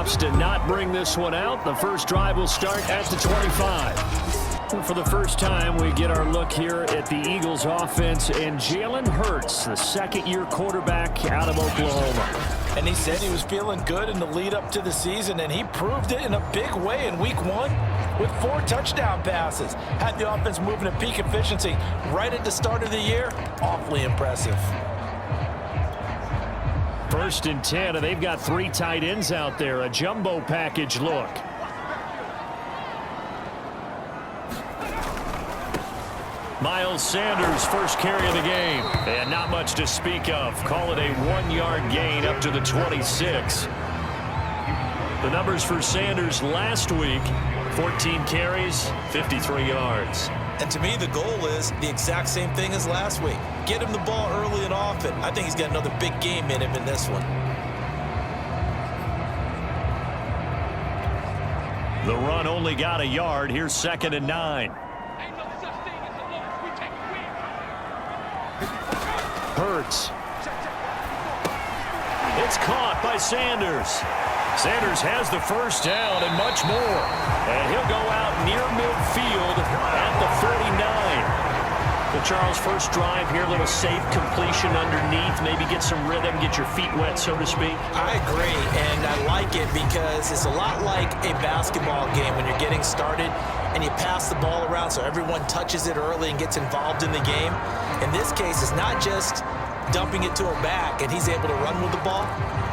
opts to not bring this one out. The first drive will start at the 25. For the first time, we get our look here at the Eagles offense and Jalen Hurts, the second-year quarterback out of Oklahoma. And he said he was feeling good in the lead up to the season, and he proved it in a big way in week 1 with 4 touchdown passes. Had the offense moving at peak efficiency right at the start of the year. Awfully impressive. 1st and 10, and they've got 3 tight ends out there. A jumbo package look. Miles Sanders, first carry of the game. And not much to speak of. Call it a 1-yard gain up to the 26. The numbers for Sanders last week, 14 carries, 53 yards. And to me, the goal is the exact same thing as last week. Get him the ball early and often. I think he's got another big game in him in this one. The run only got a yard. Here's 2nd and 9. Hurts. It's caught by Sanders. Sanders has the first down and much more. And he'll go out near midfield at the 49. Well, Charles, first drive here, a little safe completion underneath. Maybe get some rhythm, get your feet wet, so to speak. I agree, and I like it because it's a lot like a basketball game when you're getting started and you pass the ball around so everyone touches it early and gets involved in the game. In this case, it's not just dumping it to a back and he's able to run with the ball,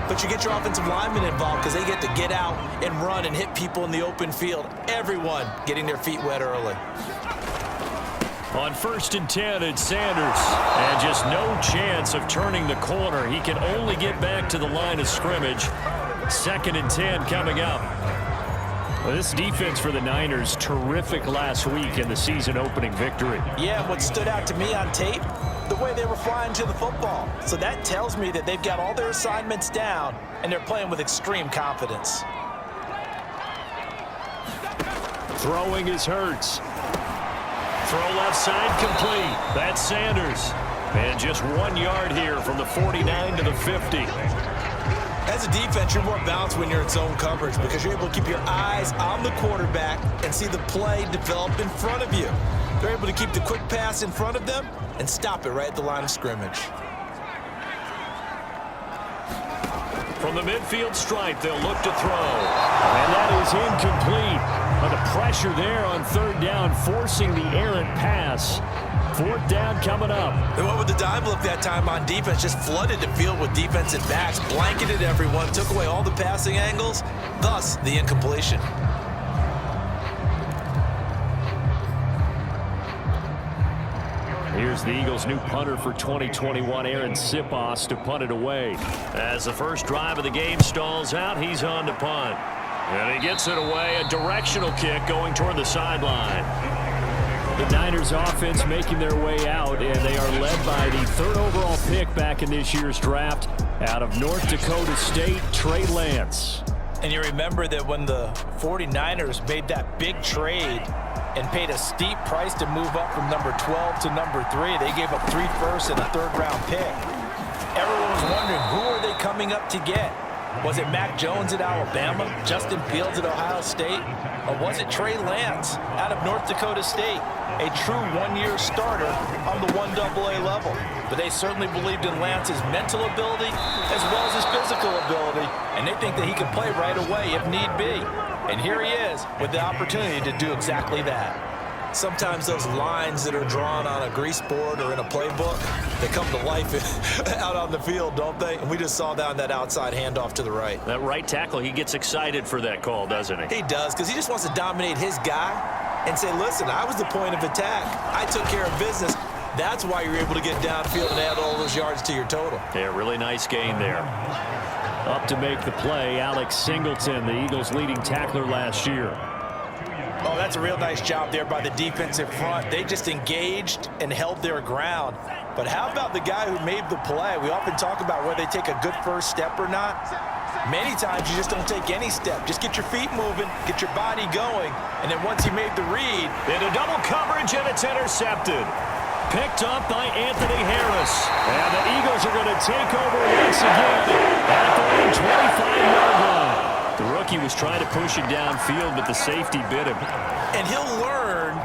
but you get your offensive linemen involved because they get to get out and run and hit people in the open field. Everyone getting their feet wet early. On 1st and 10, it's Sanders. And just no chance of turning the corner. He can only get back to the line of scrimmage. 2nd and 10 coming up. Well, this defense for the Niners, terrific last week in the season-opening victory. Yeah, what stood out to me on tape, the way they were flying to the football. So that tells me that they've got all their assignments down, and they're playing with extreme confidence. Throwing is Hurts. Throw left side complete. That's Sanders. And just 1 yard here from the 49 to the 50. As a defense, you're more balanced when you're in zone coverage because you're able to keep your eyes on the quarterback and see the play develop in front of you. They're able to keep the quick pass in front of them and stop it right at the line of scrimmage. From the midfield stripe, they'll look to throw. And that is incomplete. But the pressure there on 3rd down, forcing the errant pass. 4th down coming up. They went with the dive look that time on defense, just flooded the field with defensive backs, blanketed everyone, took away all the passing angles, thus the incompletion. Here's the Eagles' new punter for 2021, Aaron Sipos, to punt it away. As the first drive of the game stalls out, he's on to punt. And he gets it away, a directional kick going toward the sideline. The Niners offense making their way out, and they are led by the 3rd overall pick back in this year's draft out of North Dakota State, Trey Lance. And you remember that when the 49ers made that big trade and paid a steep price to move up from number 12 to number 3, they gave up 3 firsts and a 3rd round pick. Everyone was wondering, who are they coming up to get? Was it Mac Jones at Alabama, Justin Fields at Ohio State, or was it Trey Lance out of North Dakota State, a true 1-year starter on the 1AA level? But they certainly believed in Lance's mental ability as well as his physical ability, and they think that he can play right away if need be. And here he is with the opportunity to do exactly that. Sometimes those lines that are drawn on a grease board or in a playbook, they come to life out on the field, don't they? And we just saw that on that outside handoff to the right. That right tackle, he gets excited for that call, doesn't he? He does, because he just wants to dominate his guy and say, listen, I was the point of attack. I took care of business. That's why you're able to get downfield and add all those yards to your total. Yeah, really nice gain there. Up to make the play, Alex Singleton, the Eagles' leading tackler last year. Oh, that's a real nice job there by the defensive front. They just engaged and held their ground. But how about the guy who made the play? We often talk about whether they take a good first step or not. Many times you just don't take any step. Just get your feet moving, get your body going, and then once you made the read. Into double coverage, and it's intercepted. Picked up by Anthony Harris. And the Eagles are going to take over once again at the 25-yard line. The rookie rookie was trying to push it downfield, but the safety bit him. And he'll learn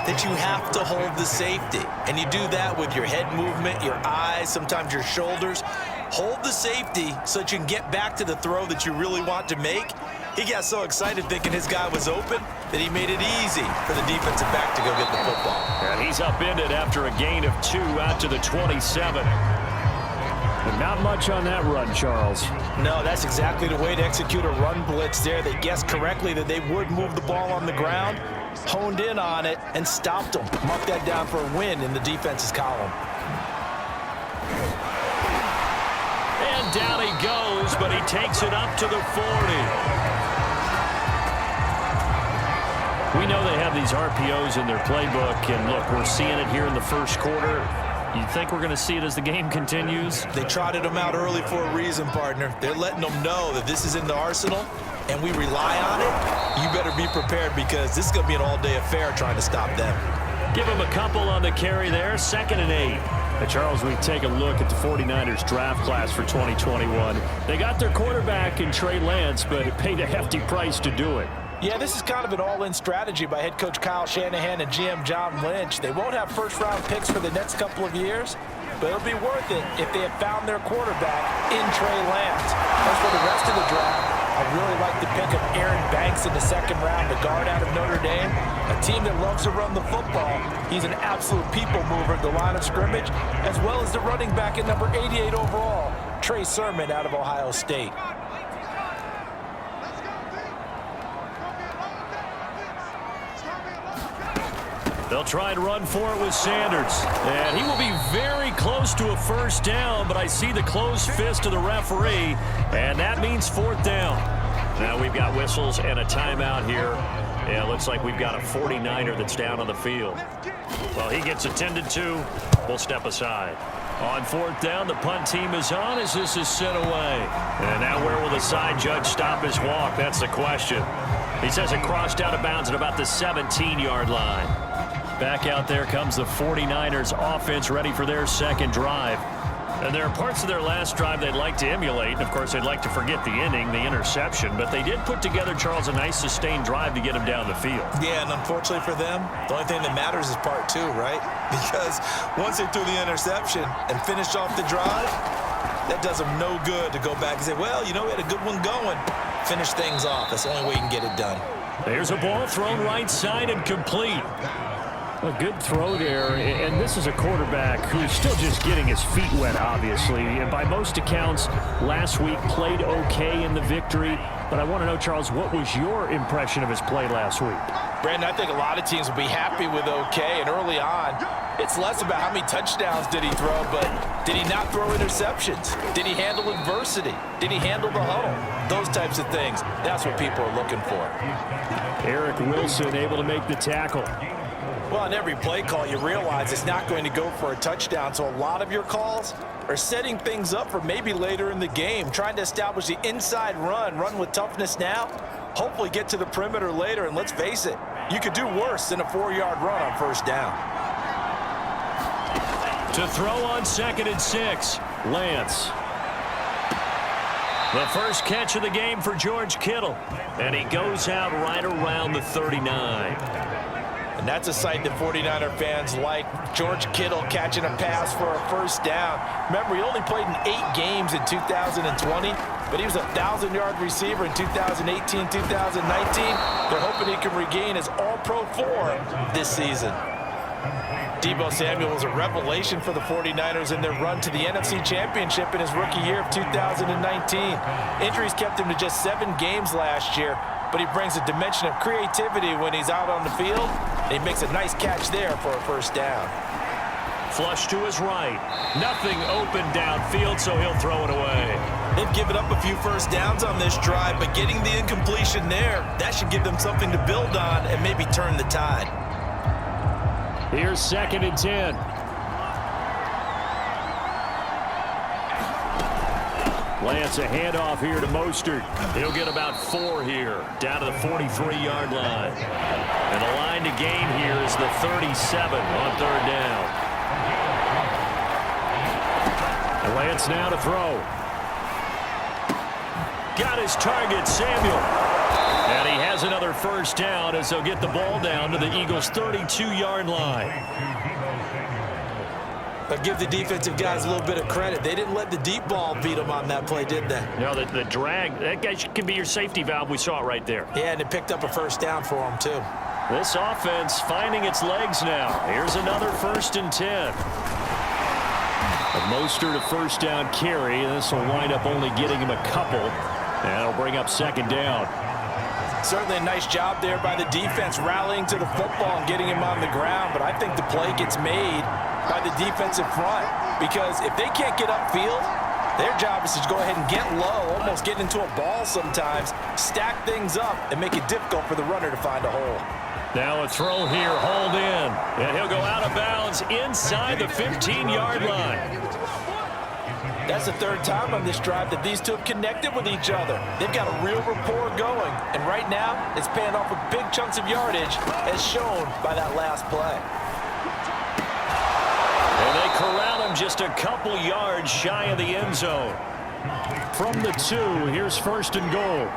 that you have to hold the safety. And you do that with your head movement, your eyes, sometimes your shoulders. Hold the safety so that you can get back to the throw that you really want to make. He got so excited thinking his guy was open that he made it easy for the defensive back to go get the football. And he's upended after a gain of 2 out to the 27. But not much on that run, Charles. No, that's exactly the way to execute a run blitz there. They guessed correctly that they would move the ball on the ground, honed in on it, and stopped them. Mark that down for a win in the defense's column. And down he goes, but he takes it up to the 40. We know they have these RPOs in their playbook, and look, we're seeing it here in the first quarter. You think we're going to see it as the game continues? They trotted them out early for a reason, partner. They're letting them know that this is in the arsenal, and we rely on it. You better be prepared because this is going to be an all-day affair trying to stop them. Give him a couple on the carry there, 2nd and 8. Hey, Charles, we take a look at the 49ers draft class for 2021. They got their quarterback in Trey Lance, but it paid a hefty price to do it. Yeah, this is kind of an all-in strategy by head coach Kyle Shanahan and GM John Lynch. They won't have first-round picks for the next couple of years, but it'll be worth it if they have found their quarterback in Trey Lance. As for the rest of the draft, I really like the pick of Aaron Banks in the 2nd round, the guard out of Notre Dame, a team that loves to run the football. He's an absolute people mover at the line of scrimmage, as well as the running back at number 88 overall, Trey Sermon out of Ohio State. They'll try and run for it with Sanders. And he will be very close to a first down, but I see the closed fist of the referee, and that means 4th down. Now we've got whistles and a timeout here. Yeah, it looks like we've got a 49er that's down on the field. Well, he gets attended to. We'll step aside. On 4th down, the punt team is on as this is sent away. And now where will the side judge stop his walk? That's the question. He says it crossed out of bounds at about the 17-yard line. Back out there comes the 49ers offense ready for their 2nd drive. And there are parts of their last drive they'd like to emulate. And, of course, they'd like to forget the inning, the interception. But they did put together, Charles, a nice sustained drive to get him down the field. Yeah, and unfortunately for them, the only thing that matters is part 2, right? Because once they threw the interception and finished off the drive, that does them no good to go back and say, well, you know, we had a good one going. Finish things off. That's the only way you can get it done. There's a ball thrown right side and complete. A good throw there, and this is a quarterback who's still just getting his feet wet, obviously. And by most accounts, last week played okay in the victory. But I want to know, Charles, what was your impression of his play last week? Brandon, I think a lot of teams will be happy with okay. And early on, it's less about how many touchdowns did he throw, but did he not throw interceptions? Did he handle adversity? Did he handle the huddle? Those types of things. That's what people are looking for. Eric Wilson able to make the tackle. Well, on every play call, you realize it's not going to go for a touchdown. So a lot of your calls are setting things up for maybe later in the game, trying to establish the inside run with toughness now, hopefully get to the perimeter later. And let's face it, you could do worse than a 4-yard run on 1st down. To throw on 2nd and 6, Lance. The first catch of the game for George Kittle. And he goes out right around the 39. And that's a sight that 49er fans like. George Kittle catching a pass for a 1st down. Remember, he only played in 8 games in 2020, but he was a 1,000-yard receiver in 2018, 2019. They're hoping he can regain his all-pro form this season. Deebo Samuel was a revelation for the 49ers in their run to the NFC Championship in his rookie year of 2019. Injuries kept him to just 7 games last year, but he brings a dimension of creativity when he's out on the field. He makes a nice catch there for a 1st down. Flush to his right. Nothing open downfield, so he'll throw it away. They've given up a few 1st downs on this drive, but getting the incompletion there, that should give them something to build on and maybe turn the tide. Here's 2nd and 10. Lance, a handoff here to Mostert. He'll get about 4 here, down to the 43-yard line. And the line to gain here is the 37 on 3rd down. And Lance now to throw. Got his target, Samuel. first down as they'll get the ball down to the Eagles' 32-yard line. But give the defensive guys a little bit of credit. They didn't let the deep ball beat them on that play, did they? No, the drag, that guy can be your safety valve. We saw it right there. Yeah, and it picked up a first down for them, too. This offense finding its legs now. Here's another 1st and 10. A Mostert a first down carry. This will wind up only getting him a couple. And it'll bring up 2nd down. Certainly a nice job there by the defense rallying to the football and getting him on the ground. But I think the play gets made by the defensive front, because if they can't get upfield, their job is to go ahead and get low, almost get into a ball sometimes, stack things up, and make it difficult for the runner to find a hole. Now a throw here, hauled in, and he'll go out of bounds inside the 15-yard line. That's the 3rd time on this drive that these two have connected with each other. They've got a real rapport going, and right now it's paying off with big chunks of yardage, as shown by that last play. And they corral him just a couple yards shy of the end zone. From the 2, here's 1st and goal.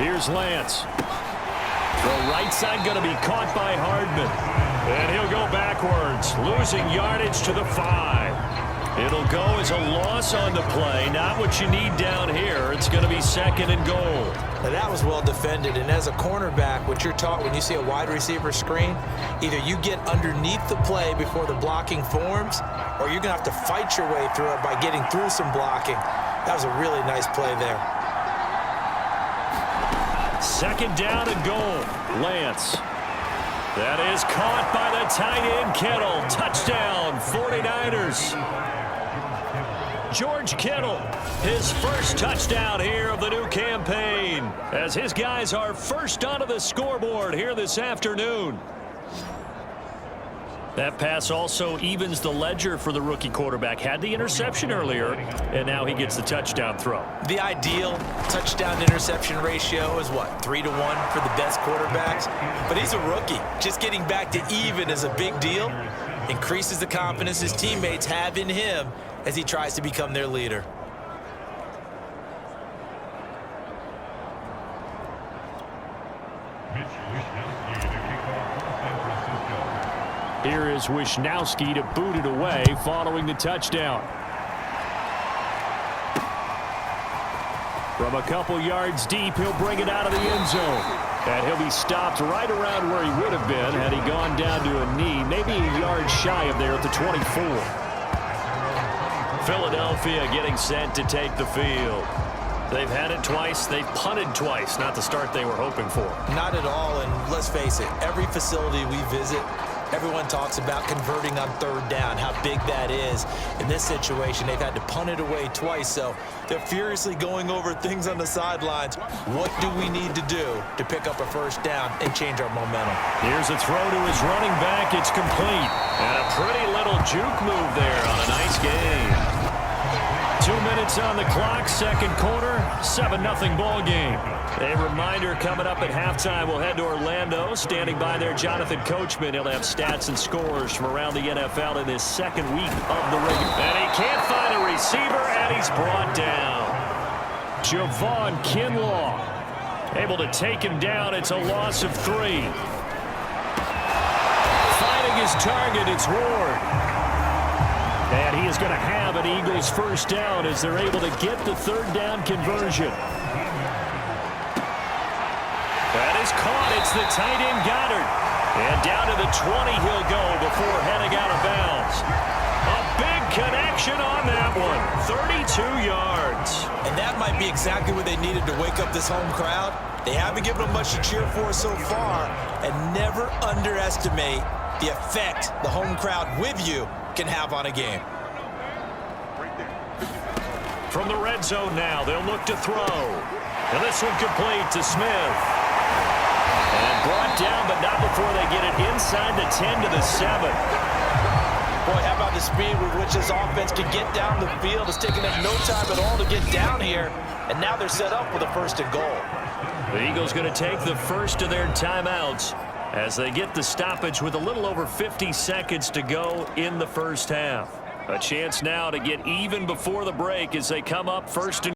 Here's Lance. The right side going to be caught by Hardman. And he'll go backwards, losing yardage to the 5. It'll go as a loss on the play. Not what you need down here. It's going to be 2nd and goal. Now that was well defended, and as a cornerback, what you're taught when you see a wide receiver screen, either you get underneath the play before the blocking forms, or you're going to have to fight your way through it by getting through some blocking. That was a really nice play there. 2nd down and goal. Lance. That is caught by the tight end, Kittle. Touchdown, 49ers. George Kittle, his first touchdown here of the new campaign, as his guys are first onto the scoreboard here this afternoon. That pass also evens the ledger for the rookie quarterback. Had the interception earlier, and now he gets the touchdown throw. The ideal touchdown-interception ratio is what, 3-1 for the best quarterbacks? But he's a rookie. Just getting back to even is a big deal. Increases the confidence his teammates have in him as he tries to become their leader. Here is Wisnowski to boot it away following the touchdown. From a couple yards deep, he'll bring it out of the end zone. And he'll be stopped right around where he would have been had he gone down to a knee, maybe a yard shy of there at the 24. Philadelphia getting set to take the field. They've had it twice. They've punted twice. Not the start they were hoping for. Not at all, and let's face it, every facility we visit, everyone talks about converting on 3rd down, how big that is. In this situation, they've had to punt it away twice, so they're furiously going over things on the sidelines. What do we need to do to pick up a first down and change our momentum? Here's a throw to his running back. It's complete. And a pretty little juke move there on a nice game. 2 minutes on the clock, 2nd quarter, 7-0 ball game. A reminder coming up at halftime, we'll head to Orlando. Standing by there, Jonathan Coachman. He'll have stats and scores from around the NFL in his 2nd week of the regular. And he can't find a receiver, and he's brought down. Javon Kinlaw able to take him down. It's a loss of 3. Finding his target, it's Ward. And he is going to have an Eagles first down as they're able to get the 3rd down conversion. That is caught. It's the tight end, Goddard. And down to the 20 he'll go before heading out of bounds. A big connection on that one. 32 yards. And that might be exactly what they needed to wake up this home crowd. They haven't given them much to cheer for so far. And never underestimate the effect the home crowd with you can have on a game. From the red zone now, they'll look to throw. And this one complete to Smith. And brought down, but not before they get it inside the 10 to the 7. Boy, how about the speed with which this offense can get down the field? It's taken them no time at all to get down here. And now they're set up with a 1st and goal. The Eagles going to take the first of their timeouts as they get the stoppage with a little over 50 seconds to go in the first half. A chance now to get even before the break as they come up 1st and